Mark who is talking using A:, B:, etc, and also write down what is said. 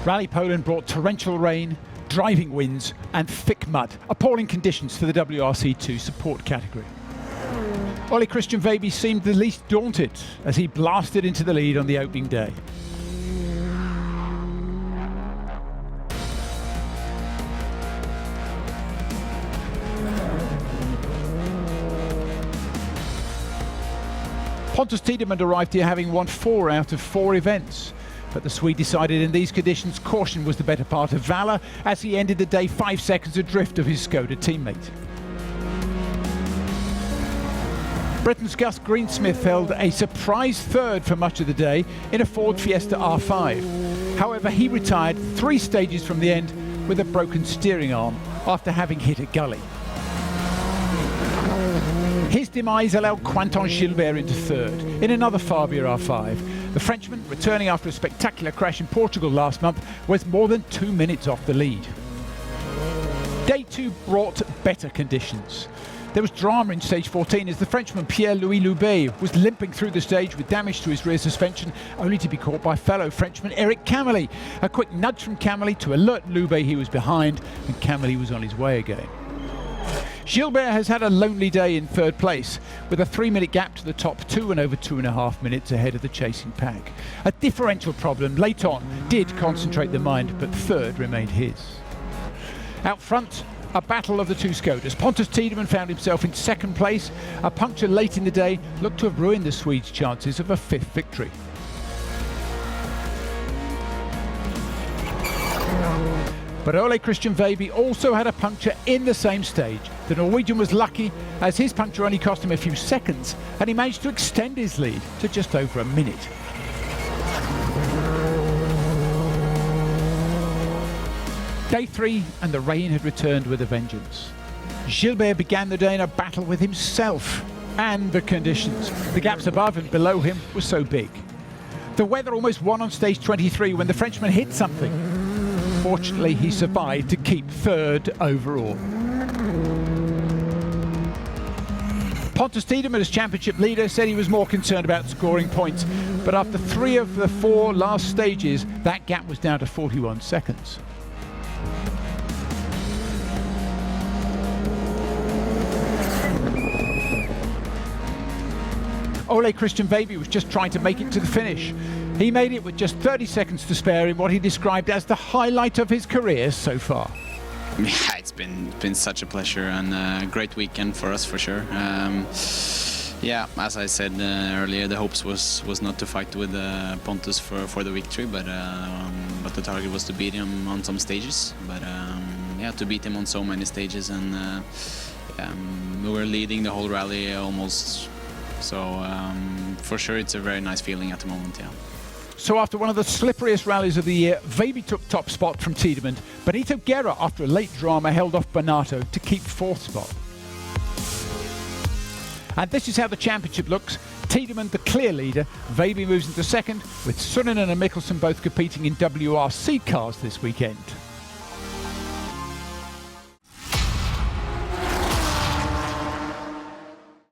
A: Rally Poland brought torrential rain, driving winds and thick mud. Appalling conditions for the WRC2 support category. Ole Christian Veiby seemed the least daunted as he blasted into the lead on the opening day. Pontus Tideman arrived here having won 4 out of 4 events. But the Swede decided in these conditions caution was the better part of valour as he ended the day 5 seconds adrift of his Skoda teammate. Britain's Gus Greensmith held a surprise third for much of the day in a Ford Fiesta R5. However, he retired 3 stages from the end with a broken steering arm after having hit a gully. His demise allowed Quentin Gilbert into third in another Fabia R5. The Frenchman, returning after a spectacular crash in Portugal last month, was more than 2 minutes off the lead. Day 2 brought better conditions. There was drama in stage 14 as the Frenchman Pierre-Louis Loubet was limping through the stage with damage to his rear suspension, only to be caught by fellow Frenchman Eric Camely. A quick nudge from Camely to alert Loubet he was behind, and Camely was on his way again. Gilbert has had a lonely day in third place, with a 3-minute gap to the top 2 and over 2.5 minutes ahead of the chasing pack. A differential problem late on did concentrate the mind, but third remained his. Out front, a battle of the 2 Skodas. Pontus Tideman found himself in second place. A puncture late in the day looked to have ruined the Swede's chances of a 5th victory. But Ole Christian Veiby also had a puncture in the same stage. The Norwegian was lucky as his puncture only cost him a few seconds and he managed to extend his lead to just over a minute. Day 3 and the rain had returned with a vengeance. Gilbert began the day in a battle with himself and the conditions. The gaps above and below him were so big. The weather almost won on stage 23 when the Frenchman hit something. Fortunately, he survived to keep third overall. Pontus Tideman, as championship leader, said he was more concerned about scoring points, but after 3 of the 4 last stages, that gap was down to 41 seconds. Ole Christian Veiby was just trying to make it to the finish. He made it with just 30 seconds to spare in what he described as the highlight of his career so far.
B: Yeah, it's been such a pleasure and a great weekend for us for sure. Yeah, as I said earlier, the hopes was not to fight with Pontus for the victory, but the target was to beat him on some stages. But yeah, to beat him on so many stages, and we were leading the whole rally almost. So for sure, it's a very nice feeling at the moment. Yeah.
A: So after one of the slipperiest rallies of the year, Veiby took top spot from Tideman. Benito Guerra, after a late drama, held off Banato to keep 4th spot. And this is how the championship looks. Tideman the clear leader. Veiby moves into second, with Suninen and Mikkelsen both competing in WRC cars this weekend.